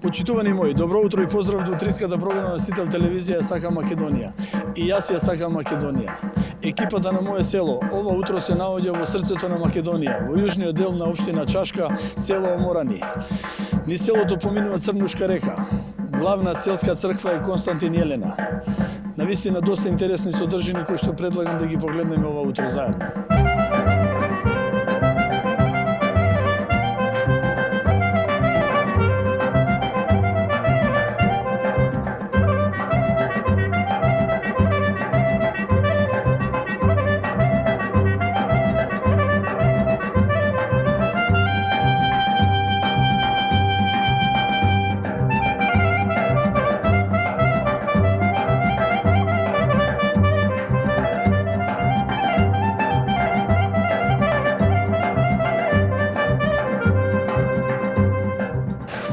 Почитувани мои, добро утро и поздрав до утринската програма на Сител телевизија Сака Македонија. И јас ја сакам Македонија. Екипата на мое село ова утро се наоѓа во срцето на Македонија, во јужниот дел на општина Чашка, село Оморани. Низ селото поминува Црнушка река. Главна селска црква е Константин Јелена. Навистина доста интересни содржини кои што предлагам да ги погледнеме ова утро заедно.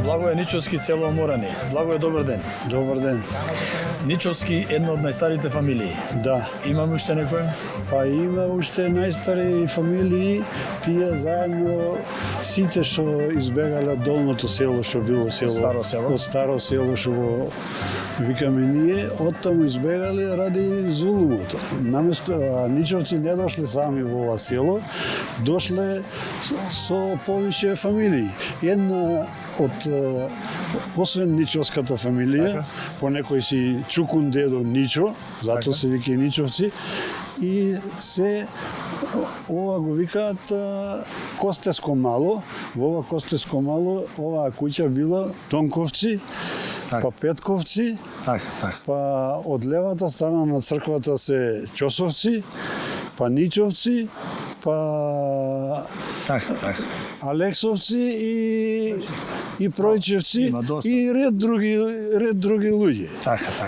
Благое Ничовски, село Оморани. Благое, добар ден. Добар ден. Ничовски една од најстарите фамилии. Да. Имаме уште некоја? Па има уште најстари фамилии, тие заедно сите што избегале од долното село што било село. Старо село. Од старо село што го викаме ние, оттаму избегале ради зулумото. Наместо ничовци не дошле сами во ова село, дошле со повише фамилии. Една од освен ничовската фамилија, по некој си Чукун дедо Ничо, затоа се вика и ничовци, и се ова го викаат Костеско мало. Во ова Костеско мало оваа куќа била Тонковци, па Петковци, па од левата страна на црквата се Ќосовци, па Ничовци, па Алексовци и Пројчевци и ред други луѓе.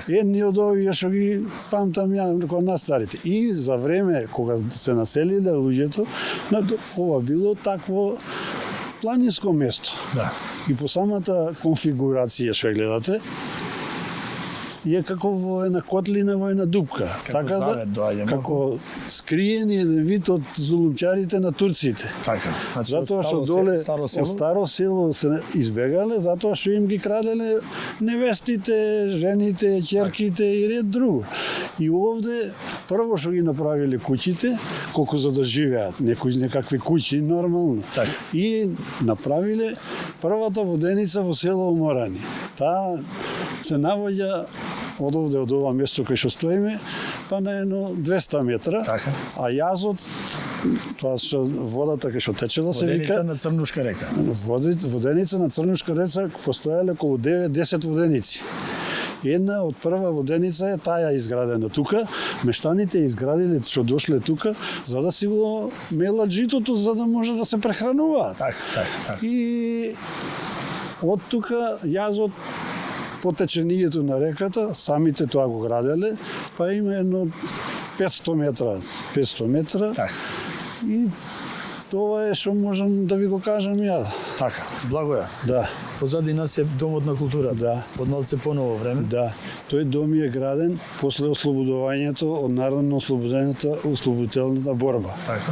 Едни од овие што ги памтам ја кога настарите. И за време кога се населиле луѓето, ова било такво планинско место. Да. И по самата конфигурација што гледате, е како во една котлина, во една дупка. Како завет доаѓа. Како скриени еден вид од зулумчарите на турците. Така. Значи, затоа што доле од старо село се избегале, затоа што им ги краделе невестите, жените, ќерките и ред друго. И овде прво што ги направиле куќите, колку за да живеат, некакви куќи нормално. Так. И направиле првата воденица во село Оморани. Таа се наоѓа од овде, од ова место кај што стоиме, па на едно 200 метра, така. А јазот, тоа што водата кај што течела се вика... Воденица на Црнушка река. Воденица на Црнушка река постоеле околу 9-10 воденици. Една од прва воденица е таа изградена тука. Мештаните изградиле што дошле тука за да си го мелат житото, за да може да се прехрануваат. Така. И од тука јазот по течението на реката, самите тоа го граделе, па има едно 500 метра. Так. И тоа е што можам да ви го кажам ја. Така, Благоја. Да. Позади нас е Домот на културата. Да. Од малце поново време. Да. Тој дом е граден после ослободувањето од народно-ослободителната борба. Така.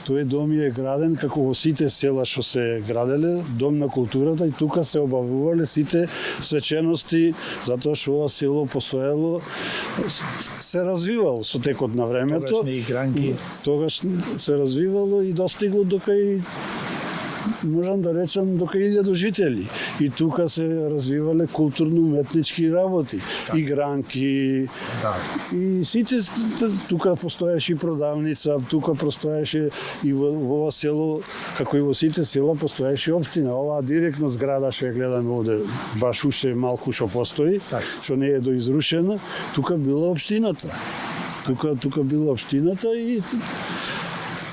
Тој дом е граден како во сите села што се граделе, дом на културата, и тука се обавувале сите свечености, затоа што ова село постоело, се развивало со текот на времето. Тогашни игранки. Тогаш се развивало и достигло до кај, можам да речам, до кај 1000 жители. И тука се развивале културно-уметнички работи, игранки. Да. И сите, тука постоеше и продавница, тука постоеше и во ова село, како и во сите села, постоеше општина. Оваа директно зграда што ја гледаме овде, баш уште малку што постои, што не е доизрушена, тука била општината. Тука била општината и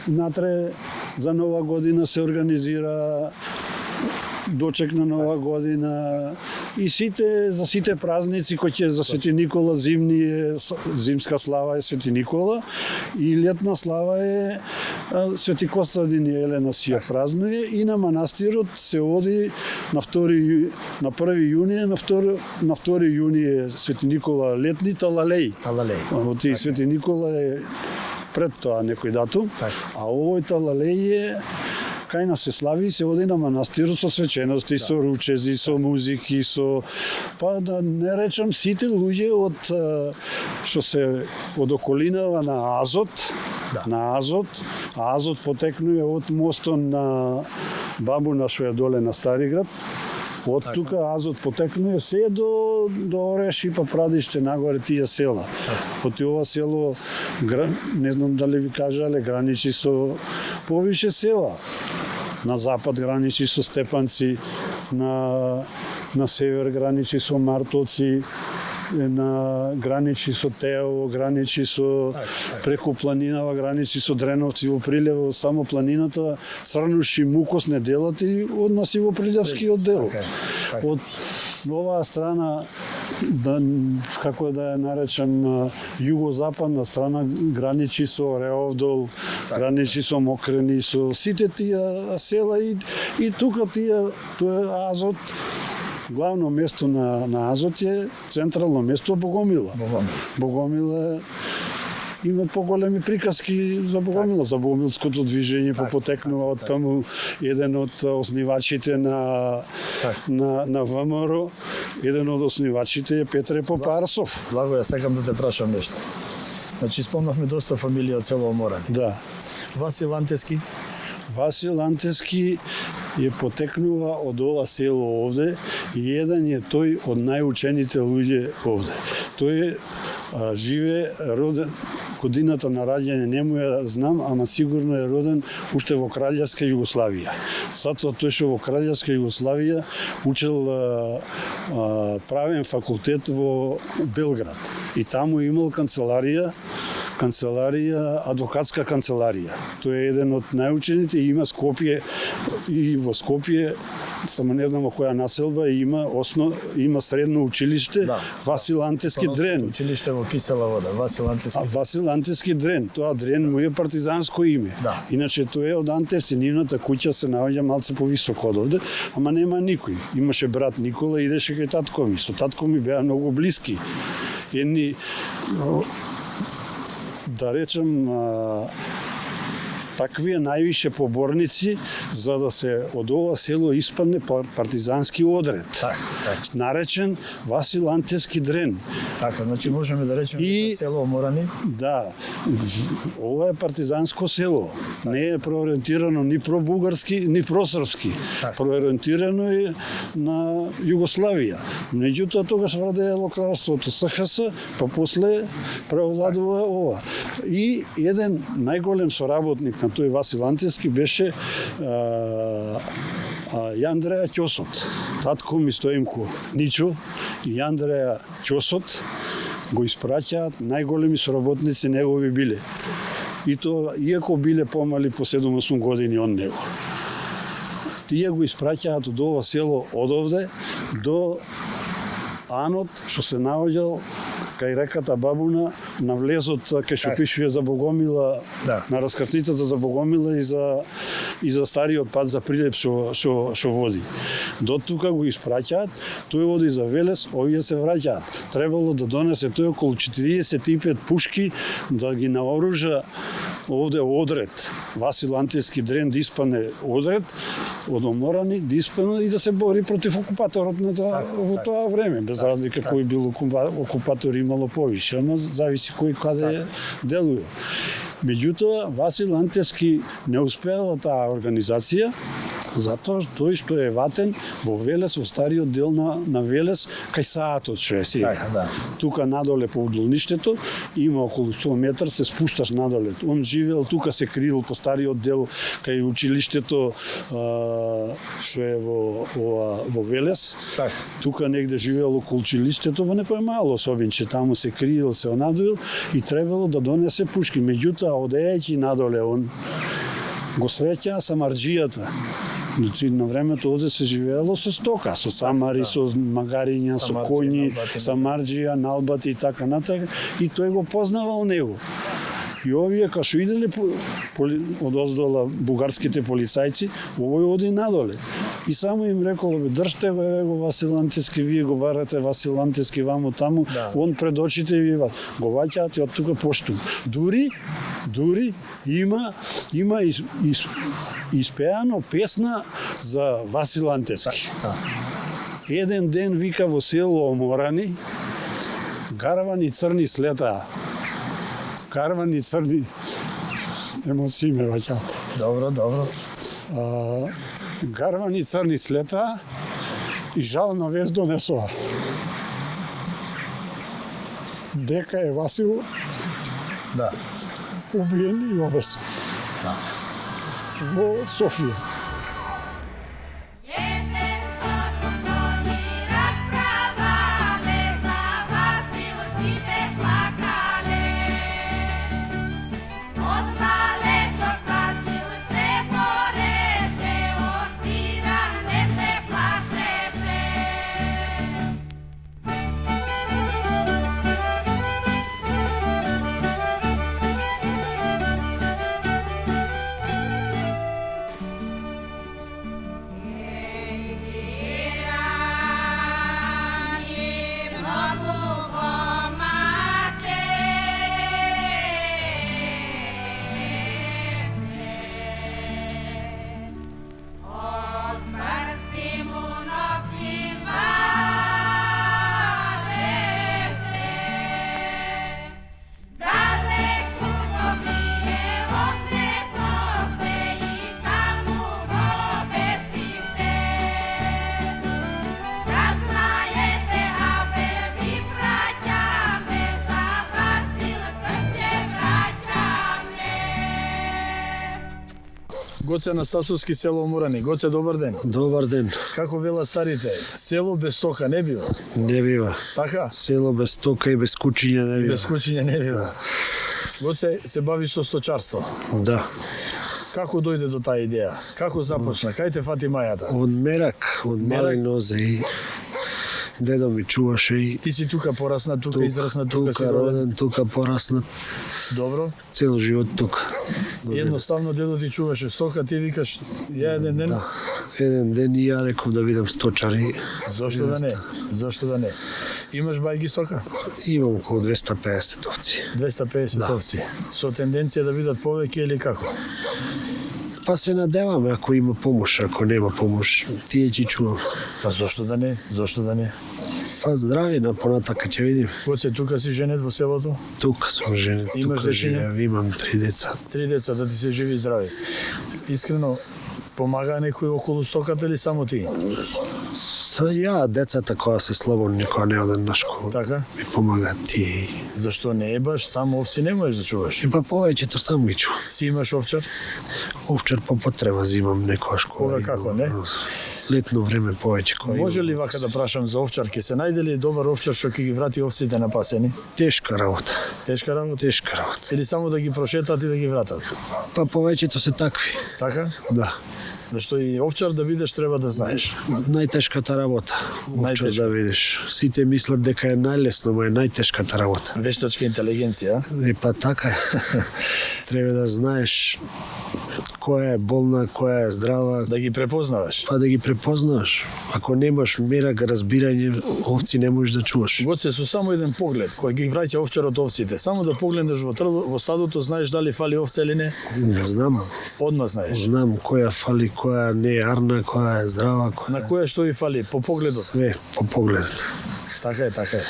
натре за Нова година се организира дочек на Нова година и за сите празници кои ќе за Свети Никола зимска слава е Свети Никола и летна слава е Свети Костадин и Елена си ја празнуе и на манастирот се оди на 1 јуни, на 2 јуни е Свети Никола летни талалеј. Оти Свети Никола е пред тоа некој датум, а овој талалеј е кај нас се слави и се оди на манастирот со свечености, со ручези, со музики, со па да не речам сите луѓе од што се од околинава на Азот, на Азот, а Азот потекнува од мостот на Бабуна што е доле на Стариград. Од тука Азот потекнува се до Ореши па Прадиште нагоре тие села. Од ова село не знам дали ви кажале граничи со повише села. На запад граничи со Степанци, на север граничи со Мартовци, на граничи со Теово, граничи со преку планинава, граничи со Дреновци во Прилево, само планината Црнуш и Мукос не делат и од нас и во Прилевскиот дел. Од оваа страна, како да ја наречам, југозападна страна граничи со Реовдол, граничи со Мокрени, со сите тие села и тука тоа е Азот. Главно место на Азот е централно место Богомила. Богомила има поголеми приказки за Богомила, за богомилското движење, потекнува од таму еден од основачите на ВМРО, еден од основачите е Петре Попарсов. Благо, ја сакам да те прашам нешто. Значи, спомнавме доста фамилија од село Оморани. Да. Васил Антески? Васил Антески е потекнува од ова село овде и еден е тој од најучените луѓе овде. Тој живе роден, годината на раѓање не му ја знам, ама сигурно е роден уште во Краљевска Југославија. Затоа тој што во Краљевска Југославија учел правен факултет во Белград и таму имал канцеларија, адвокатска канцеларија. Тој е еден од најучените и има Скопје и во Скопје, само не знам во која населба, има средно училиште Васил Антески Дрен. Училиште во Кисела вода, Васил Антески. Васил Антески Дрен, тоа Дрен му е партизанско име. Иначе тој е од Антевци, нивната куќа се наоѓа малце повисоко од овде, ама нема никој. Имаше брат Никола, идеше кај татко ми, со татко ми беа многу блиски. Едни да речем, таквие највише поборници за да се од ова село испадне партизански одред. Наречен Васил Антески Дрен. Така, значи можеме да речеме село Оморани? Да, ова е партизанско село. Не е проориентирано ни пробугарски, ни просрпски. Проориентирано е на Југославија. Меѓутоа тогаш владеело кралството СХС, па после преовладува ова. И еден најголем соработник на тој Васил Антески беше Јандреја Ќосот. Татко ми Стоимко Ничо и Јандреја Ќосот го испраќаат најголеми соработници негови биле. И тоа, иако биле помали по 7-8 години од него. Тие го испраќаат од ова село од овде до Анот, што се наоѓал кај реката Бабуна, на влезот кај што пишува за Богомила, на раскртницата за Богомила и за стариот пат за Прилеп што води. До тука го испраќаат, тој оди за Велес, овие се враќаат. Требало да донесе тој околу 45 пушки да ги наоружа овде одред. Васил Антески Дрен да испане одред од Оморани, да испане и да се бори против окупаторот во тоа време, без разлика кој бил окупатор имало повише, ама зависи кој каде делува. Меѓутоа, Васил Антески не успеала таа организација, затоа тој што е ватен во Велес, во стариот дел на Велес, кај Саатот што е сега. Тука надоле по удолништето, има околу 100 метар, се спушташ надоле. Он живеел тука, се крил по стариот дел, кај училиштето што е во Велес. Тука негде живеел околу училиштето, во некој мало особинче, таму се криел, се онадоил и требало да донесе пушки. Меѓутоа, одејајќи надоле, он го среќа самарџијата. Значи, на времето овде се живеело со стока, со самари, со магариња, со коњи, самарџија, налбати и така натака, и тој го познавал него. И овие кај што иделе од оздола бугарските полицајци, овој оди надоле. И само им рекол, држте го, еве го Васил Антиски, вие го барате Васил Антиски ваму таму, Да. он пред очите ви го ваќаат и од тука пошту. Дури има испеано песна за Васил Антиски. Да. Еден ден вика во село Оморани, гарвани црни слета. Гарвани црни емоции ме ваќаат. Добро. Гарвани црни слета и жална вест донесоа. Дека е Васил Да. убиен и обесен. Да. Во Софија. Гоце Анастасовски, село Оморани. Гоце, добар ден. Добар ден. Како велат старите, село без стока не бива. Не бива. Така? Село без тока и без кучиња не бива. Без кучиња не бива. Гоце, се бавиш со сточарство. Да. Како дојде до таа идеја? Како започна? Кај те фати мајата? Од мерак, од мали нозе и дедо ми чуваше и Ти си тука пораснат, тука израснат, тука си роден. роден, тука пораснат, Добро. цел живот тука. Едноставно дедо ти чуваше стока, ти викаш ја еден ден. Да. Еден ден и ја реков да видам сточари. Зошто да не? Зошто да не? Имаш бајги стока? Имам околу 250 овци. 250 Да. овци. Со тенденција да бидат повеќе или како? Па се надеваме ако има помош, ако нема помош, тие ќе чувам. Па зошто да не? Зошто да не? Па здрави на понатака ќе видим. Гоце, тука си женет во селото? Тука сум женет, Имаш тука дечиња? живеам, имам 3 деца. 3 деца, да ти се живи и здрави. Искрено, помага некој околу стоката или само ти? Са ја, децата која се слободни, која не оден на школа, Така? ми помагаат тие. Зашто не е баш, само овци не можеш да чуваш? И па повеќето сам ги чувам. Си имаш овчар? Овчар по потреба зимам некојаш Кога како, не? Летно време повеќе која Може имам. ли вака да прашам за овчар? Ке се најде ли добар овчар што ќе ги врати овците напасени? Тешка работа, Тешка работа? тешка работа. Или само да ги прошетат и да ги вратат? Па повеќето се такви. Така? Да. Зашто и овчар да бидеш треба да знаеш. Најтешката работа. Овчар Најтешка. да видиш. Сите мислат дека е најлесно, но е најтешката работа. Вештачка интелигенција. И па така е. Треба да знаеш која е болна, која е здрава, Да ги препознаваш. па да ги препознаваш. Ако немаш мерак, разбирање, овци не можеш да чуваш. Гоце, со само еден поглед, кој ги враќа овчарот овците, само да погледнеш во стадото, знаеш дали фали овце или не? Знам, Одма знаеш. знам која фали, која не е арна, која е здрава, која На која што ви фали? По погледот. све по погледот. Така е, така е.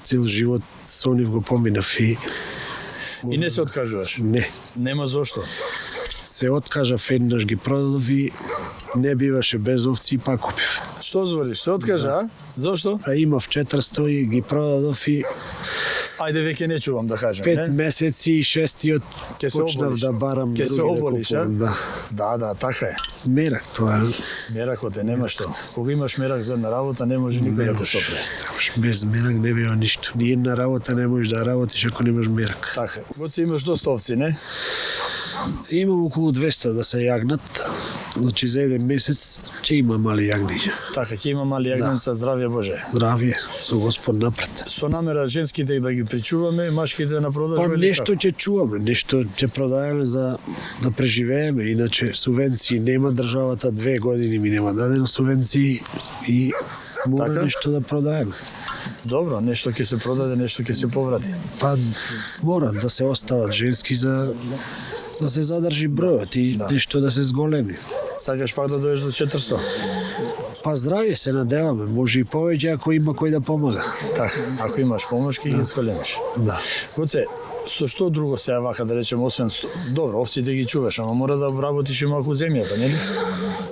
Цел живот со нив го поминав и И не се откажуваш. не. Нема зошто. Се откажав еднаш, ги продадов и не биваше без овци и пак купив. Што збориш? Се откажа, а? Зошто? А имав 400 и ги продадов и Ајде веќе не чувам да кажам, 5 не? месеци и 6-тиот Ке се почнав оболиш. да барам Ке се други да оболиш, купувам. Да. Да, така е. Мерак тоа е. Меракот е, нема што. Кога имаш мерак за една работа, не може никој да те сопре. Немаш. Без мерак не бива ништо. Ни една работа не можеш да работиш ако немаш мерак. Така е. Гоце, имаш доста овци, не? Имам околу 200 да се јагнат. Значи за еден месец ќе има мали јагниња. Така, ќе има мали јагненца, здравје Боже. Здравје, со Господ напред. Со намера женските да ги причуваме, машките на Па продажба или нешто ќе чуваме, нешто ќе продаеме за да преживееме, иначе субвенции нема, државата 2 години ми нема дадено субвенции и мора Така? нешто да продаеме. Добро, нешто ќе се продаде, нешто ќе се поврати. Па мора да се остават женски за да се задржи бројот и нешто да се зголеми. Сакаш пак да доеш до 400? Па здравје се надеваме, може и повеќе ако има кој да помага. Така, ако имаш помош, ќе ги сколемиш. Да. Гоце, со што друго се вака да речем, освен добро, овците ги чуваш, ама мора да работиш и малку земјата, нели?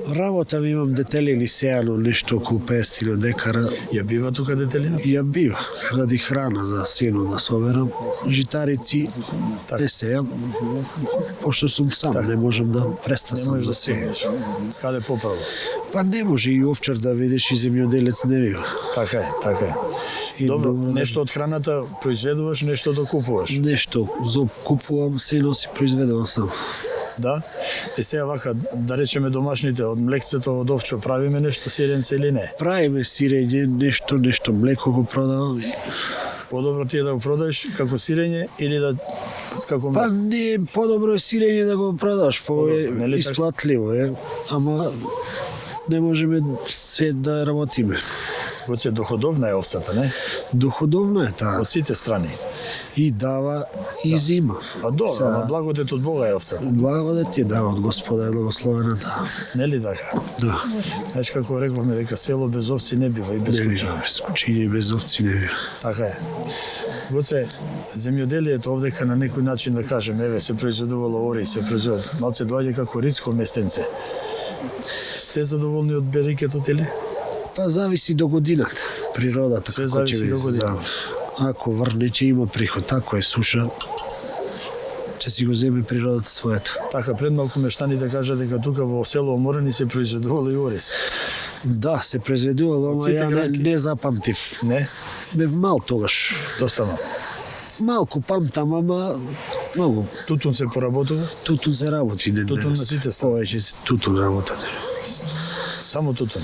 Работа ми имам детелини сејано, нешто околу 50 декара. Ја бива тука детелина? Ја бива, ради храна за сено да соберам, житарици Така. не сејам, пошто сум сам, не можам да престасам можеш да да сејам. седнеш. Каде поправо? Па не може и овчар да видиш и земјоделец не бива. Така е, така е. И Добро, добро, нешто од храната произведуваш, нешто да купуваш. Нешто зоб купувам, сено си произведувам сам. Да? Е сега вака, да речеме домашните, од млекцето, од овчо, правиме нешто сиренце или не? Правиме сирење, нешто млеко го продавам. Подобро ти е да го продаеш како сирење или да како Па млеко? не, подобро е сирење да го продаш, Подобро, нели така? исплатливо е, ама не можеме се да работиме. Гоце, доходовна е овцата, не? Доходовно е таа. Од сите страни. И дава и зима. А добро, Сега, ама благодет од Бога е овцата. Благодет ти дава од Господа е благословена да. Нели така? Да. Знаеш како рековме дека село без овци не бива и без Не кучиња. бива, без кучиња и без овци не бива. Така е. Гоце, земјоделието овдека на некој начин да кажем, еве се произведувало ори, се произведува. Малце доаѓа како ридско местенце. Сте задоволни од берикетот или? Па зависи до годината, природата Све како зависи ќе до биде. годината. Ако врне ќе има приход, ако е суша, ќе си го земе природата своето. Така, пред малку мештаните кажа дека тука во село Оморени се произведувало и ориз. Да, се произведувало, ама сите ја гранки? не запамтив. Не? Бев мал тогаш. Доста мал. Малку памтам, ама многу. Тутун се поработува, Тутун се работи ден Тутун денес. на сите страни. Повеќе се тутун работат. само тутун.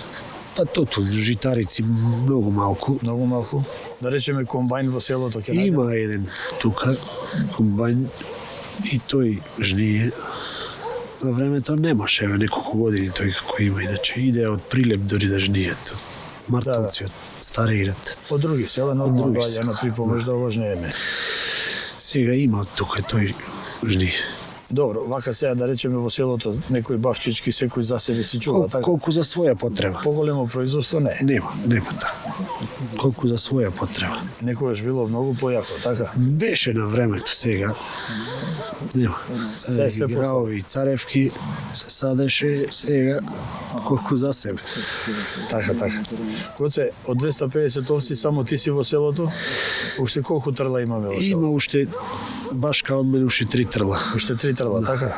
Па тутун, житарици многу малку. Многу малку. Да речеме комбајн во селото ќе најдеме. Има еден тука, комбајн, и тој жние. На времето немаше, еве неколку години тој како има, иначе иде од Прилеп дори да жнијат. Мартовци од Стариград. Од други села, нормално други доаѓа села, на припомош да го жнееме. Сега има од тука тој жние. Добро, вака сега да речеме во селото некој бавчички секој за себе си чува, така? Колку за своја потреба. Поголемо производство не. Нема така. Колку за своја потреба. Некојаш било многу појако, така? Беше на времето, сега нема. Сега е Сега све граови и царевки се садеше, сега колку за себе. Така, така. Гоце, од 250 овци само ти си во селото? Уште колку трла имаме во селото? Има уште башка од мене уште 3 трла. Уште 3 трла, така?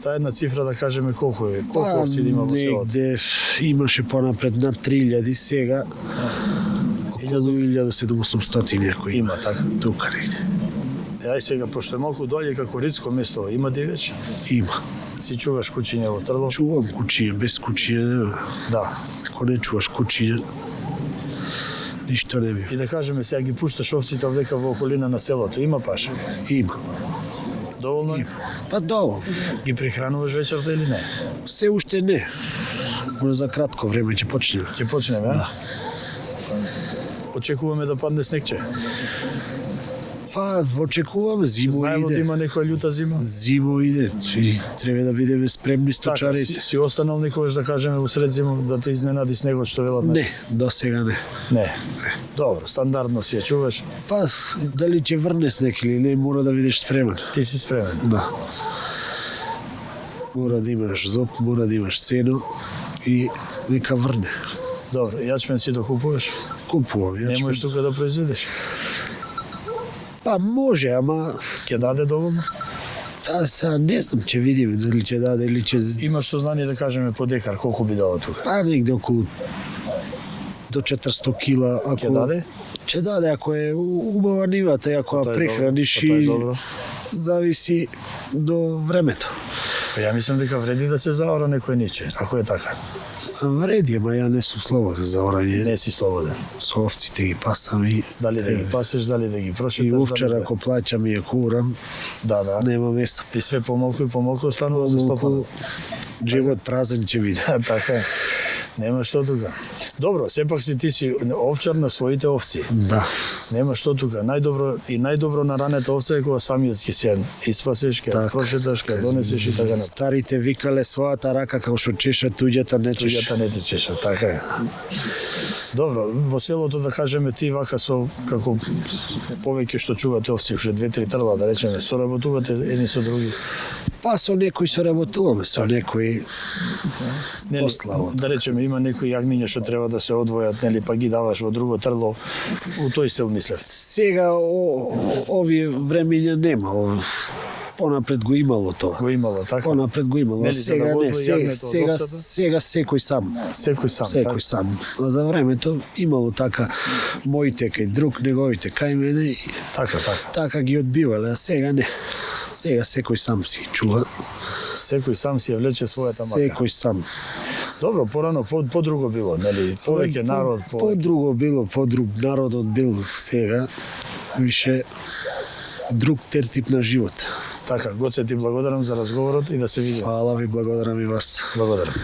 Таа една цифра да кажеме колку е, колку Па, овци да има во селото? негде имаше понапред над 3000, сега околу 1700 некој Има, така. Тука негде. Ај сега, пошто е малку доаѓа како ридско место, има дивеч? Има. Си чуваш кучиња во трло? Чувам кучиња, без кучиња нема. Да. Ако не чуваш кучиња, ништо не бива. И да кажеме, сега ги пушташ овците овдека во околина на селото, има паша? Има. Доволно е? Па доволно. Ги прихрануваш вечерта или не? Се уште не. Може за кратко време ќе почнеме. Ќе почнеме, а? Очекуваме да падне снегче. Па, очекуваме, зимо Знаеме да иде. има некоја љута зима. Зимо иде, и треба да бидеме спремни Така, сточарите. си останал некогаш да кажеме во сред зима да те изненади снегот што велат? Не, до сега не. Не. Добро, стандардно си ја чуваш. Па, дали ќе врне снег или не, мора да бидеш спремен. Ти си спремен. Да. Мора да имаш зоб, мора да имаш сено и нека врне. Добро, јачмен си да купуваш? Купувам, Не јачмен. можеш тука да произведеш. Па може, ама Ќе даде доволно? сега не знам, ќе видиме дали ќе даде или ќе... Имаш сознание да кажеме по декар колку би дало тука? Па негде околу до 400 кила. Ако... Ќе даде? Ќе даде ако е убава нивата и ако Тоа ја е прехраниш добро, тоа е и добро. зависи до времето. Па ја мислам дека вреди да се заора некој ниче, ако е така. Вреди, ама ја не сум слободен за орање. Не си слободен. Со овците ги пасам и Дали да ги пасеш, дали да ги прошеташ. и овчар дали ако плаќам и ја курам, Да. нема место. И све помалку и помалку останува за стопанот. Живот празен ќе биде. Така е. Нема што тука. Добро, сепак ти си овчар на своите овци. Да. Нема што тука. Најдобро на ранета овца е кога самиот ќе се испасеш, ќе Така, прошеташ, ќе донесеш и така натаму. Старите викале својата рака како што чеша туѓата не чеша. Туѓата не те чеша, така е. Добро, во селото да кажеме ти вака со како повеќе што чувате овци, уште 2-3 трла да речеме, соработувате едни со други. Па со некои соработуваме, со некои Нели, пославо. да речеме има некои јагниња што треба да се одвојат, нели, па ги даваш во друго трло. У тој стил мислев. Сега овие времења нема. Понапред го имало тоа. Го имало, така? Понапред го имало. Нели, за Сега да го не, одвои сега, јагнето од сега, овцата? сега секој сам. Секој сам. Секој така? сам. А за времето имало така моите кај друг, неговите кај мене и Така. така ги одбивале, а сега не. Сега секој сам си чува. Секој сам си ја влече својата мака. Секој сам. Добро, порано подруго било, нели? Повеќе народ, Подруго било, подруг народот бил, сега више друг тертип на живот. Така, Гоце, ти благодарам за разговорот и да се видиме. Фала ви, благодарам и вас. Благодарам.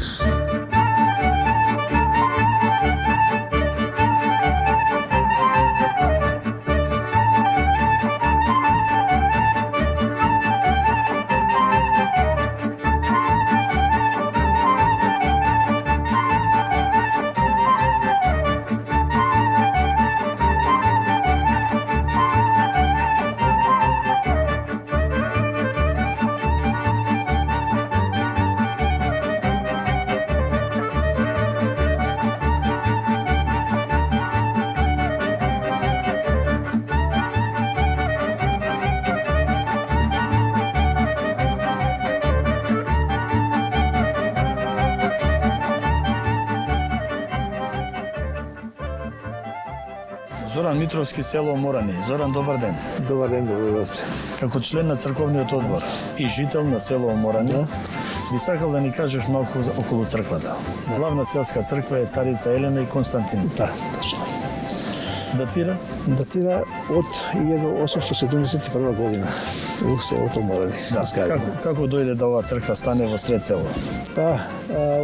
Зоран Митровски, село Морани. Зоран, добар ден. Добар ден, добро дојдовте. Како член на црковниот одбор и жител на село Морани, би сакал да ни кажеш малку околу црквата. Главна селска црква е Царица Елена и Константин. Да, точно. Датира? Датира од 1871 година у селото Морани. Да. Изградена. Како дојде да оваа црква стане во сред село? Па,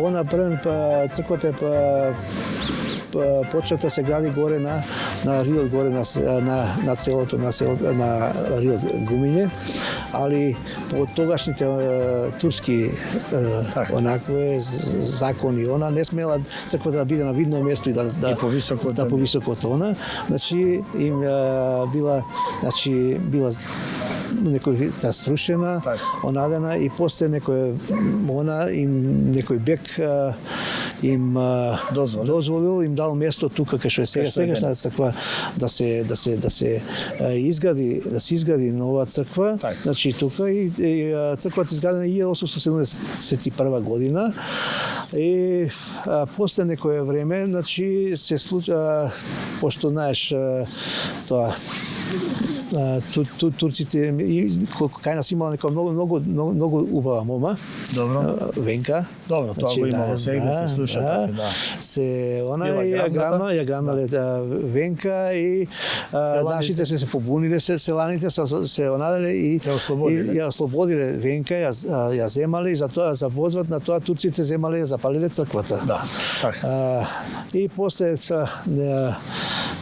она првен црквата е почната се гради горе на рилот, горе на селото, на рилот Гумиње, али по тогашните турски онакве закони, она не смела црквата да биде на видно место и да повисоко од повисоко од она, значи им била некој срушена, онадена и после некој бек им дозволил, им дал место тука кај што е сегашната црква да се изгради нова црква. Значи тука и црквата изградена 1871 година и после некое време, значи се случа, пошто знаеш тоа турците кај нас имала нека многу убава мома. Добро. Венка. Добро, тоа го имало сега да се слуша така, да. Се она ја грамнале Венка и нашите се побуниле селаните се онаделе и ја ослободиле Венка, ја земале и за тоа за возврат на тоа турците земале ја запалиле црквата. Да, така. И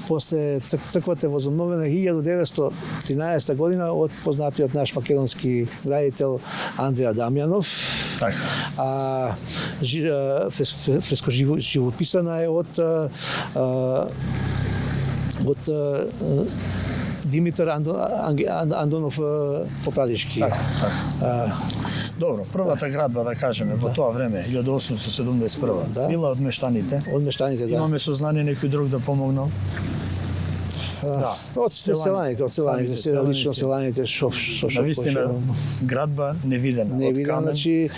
после црквата е возобновена 1913 година од познатиот наш македонски градител Андреја Дамјанов. Така. Фреско живописана е од Димитар Андонов Попрадишки. Така. Добро, првата градба, да кажеме, во тоа време, 1871, била од мештаните. Од мештаните, да. Имаме сознание некој друг да помогнал? Од селаните, лично селаните што навистина градба невидена, од камен. Значи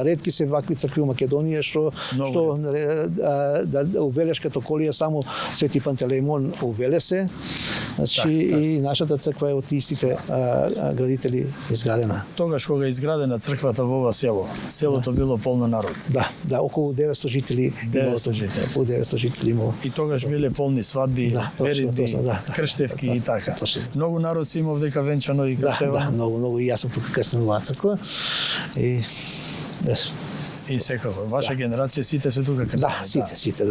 ретки се вакви цркви во Македонија што увелеш като колија само Свети Пантелеимон увеле се. Значи и нашата црква е од истите градители изградена. Тогаш кога е изградена црквата во ова село, селото било полно народ. Да, околу 900 жители. 900 жители. Околу 900 жители имало. И тогаш биле полни свадби, веридни, крштевки и така. Многу народ си имав дека венчано и крштева. Да, многу и јас сум тука крстен во црква. И секако, ваша генерација сите се тука крстени. Сите.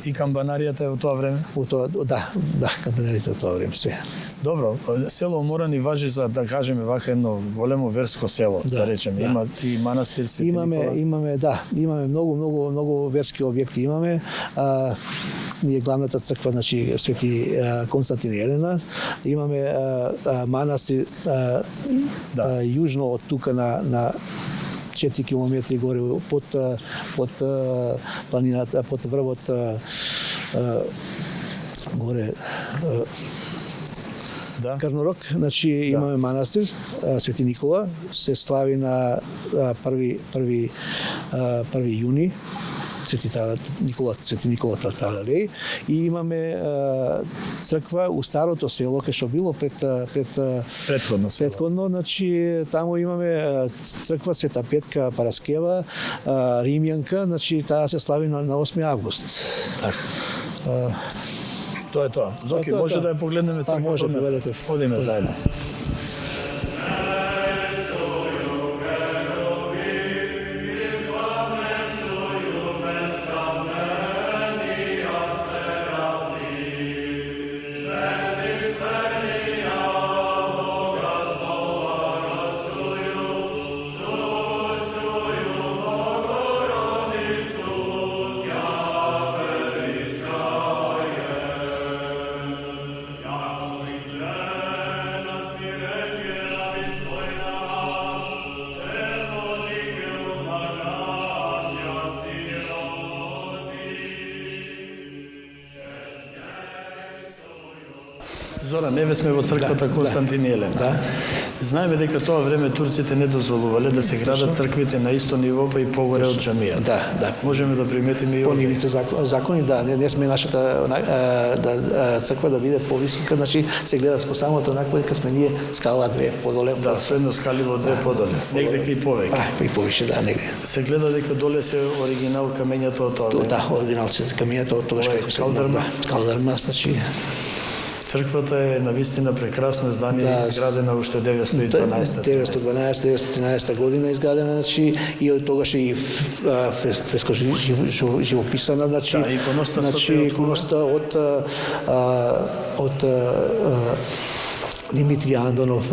И камбанаријата е во тоа време? Камбанаријата од тоа време све. Добро, село Морани важи за, да кажеме, вака едно големо верско село, да речеме. Има и манастир Свети Никола. Имаме многу верски објекти имаме. Ние главната црква, значи Свети Константин и Елена. Имаме манастир јужно од тука на 4 километри горе под планината, под врвот горе Карнорок, значи имаме манастир Свети Никола, се слави на 1 јуни. Свети Никола Тарталелеј, и имаме црква у старото село кај што било претходно, значи таму имаме црква Света Петка Параскева, римјанка, значи таа се слави на 8 август. Тоа е тоа. Зоки, може да ја погледнеме црквата? Може, повелете. Одиме заедно. Зоран, еве сме во црквата Константин и Елена. Знаеме дека тоа време турците не дозволувале да се градат црквите на исто ниво, па и погоре од џамијата. Да. Можеме да приметиме и по нивните закони, не сме нашата црква да биде повисока, значи се гледа по самото однако дека сме ние скала 2 подоле. Да, со едно скалило 2 подоле. Негде и повеќе. И повише, негде. Се гледа дека доле се оригинал камењето од тоа време. Да, оригинал се камењето од тогаш како Калдерма, значи црквата е навистина прекрасно здание, изградена уште 912-913 година изградена, значи и од тогаш и фреско живописана, значи иконоста од Димитрија Андонов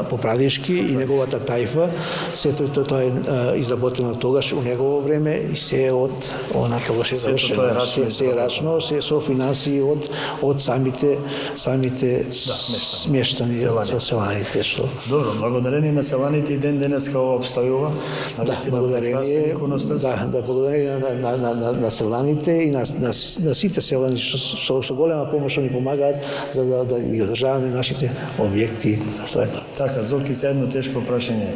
Попрадишки и неговата тајфа, сето тоа е изработено тогаш у негово време и се од она тогаш е завршено. Се е рачно, се со финансии од самите смештани со селаните. Добро, благодарение на селаните и ден денеска ова обстојува. Благодарение на селаните и на сите селани со голема помош ни помагаат за да ги одржаваме нашите објекти, тоа е тоа. Така, Зоки, се едно тешко прашање.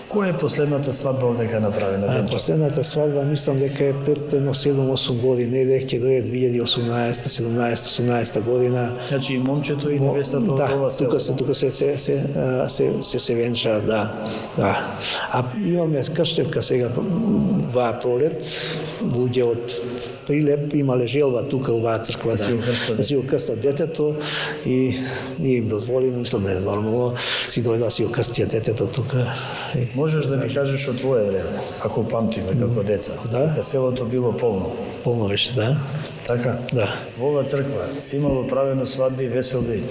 Која е последната свадба овдека направена? Последната свадба мислам дека е пред 7-8 години, дека ќе дојде 2018 година. Значи и момчето и невестата од ова село. Тука се венчаат, да. А имаме крштевка сега во пролет, луѓе од Прилеп имале желба тука оваа црква да си окрстат детето и ние им дозволиме, мислам да е нормално, си дојде да си окрстија детето тука. Можеш да ми кажеш од твое време, ако памтиме како деца, дека селото било полно? Полно беше, да. Така? Да. Во оваа црква си имало правено свадби и веселби?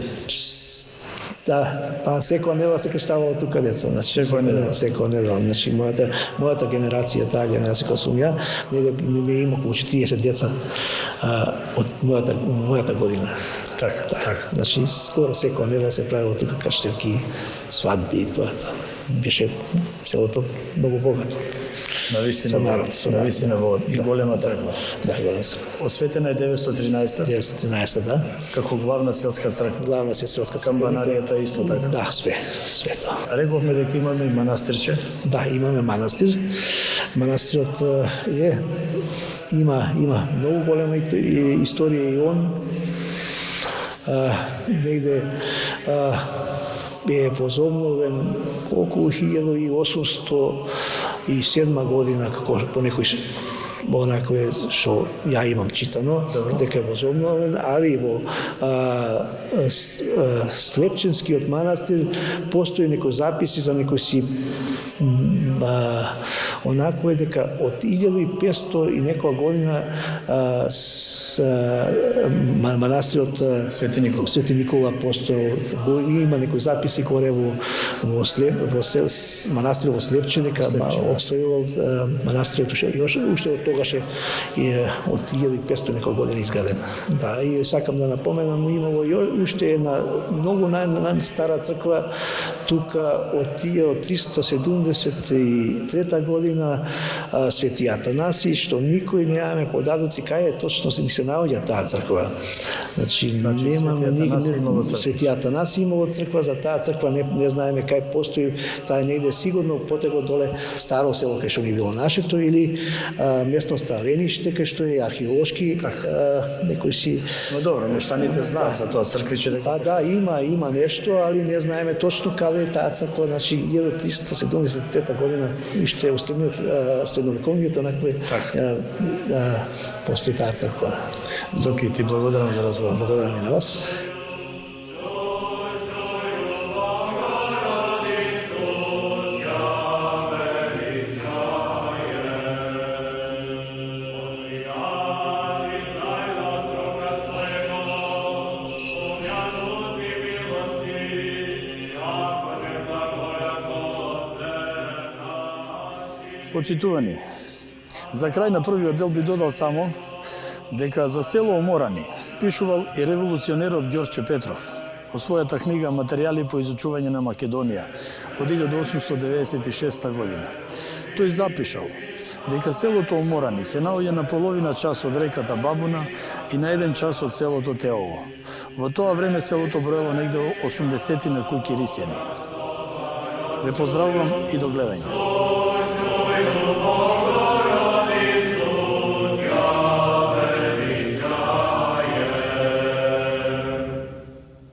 Да, па секоја недела се крштавало тука деца, значи секоја недела, значи мојата генерација, таа генерација која сум ја, не има околу 40 деца од мојата година. Така. Значи скоро секоја недела се правило тука крштевки, свадби и тоа. Беше селото многу богато. На вистина во и голема црква. Да, голема црква. Осветена е 913. 913, да. Како главна селска црква. Главна селска црква. Камбанаријата исто така. Да, све тоа. Рековме дека имаме и манастирче. Да, имаме манастир. Манастирот има многу голема историја и он негде е возобновен околу 1807 година, како по некој онакве што ја имам читано, дека е возобновен, али во Слепченскиот манастир постои некои записи за некои си онакво е дека од 1500 и некоја година манастирот Свети Никола постоел, има некои записи горе во манастирот во Слепче, дека обстојувал манастирот уште од тогаш е од 1500 некоја година изграден. Да, и сакам да напоменам, имало уште една многу најстара црква тука од 1373 година, Свети Атанаси, што никој немаме податоци кај е точно се наоѓа таа црква. Значи немаме Свети Атанаси имало црква, за таа црква не знаеме кај постои, таа негде сигурно потегло доле старо село кај што ни било нашето или местноста Лениште кај што е археолошки некој си. Но добро, мештаните знаат за тоа црквиче дека. Да, има нешто, али не знаеме точно каде е таа црква. Значи 1373 година уште средновековниот онакве постои таа црква. Зоки, ти благодарам за разговор. Благодарам и на вас. Почитувани, за крај на првиот дел би додал само дека за село Оморани пишувал и револуционерот Ѓорче Петров во својата книга Материјали по изучување на Македонија од 1896 година. Тој запишал дека селото Оморани се наоѓа на половина час од реката Бабуна и на 1 час од селото Теово. Во тоа време селото броело негде 80 на куќи рисјани. Ве поздравувам и до гледање.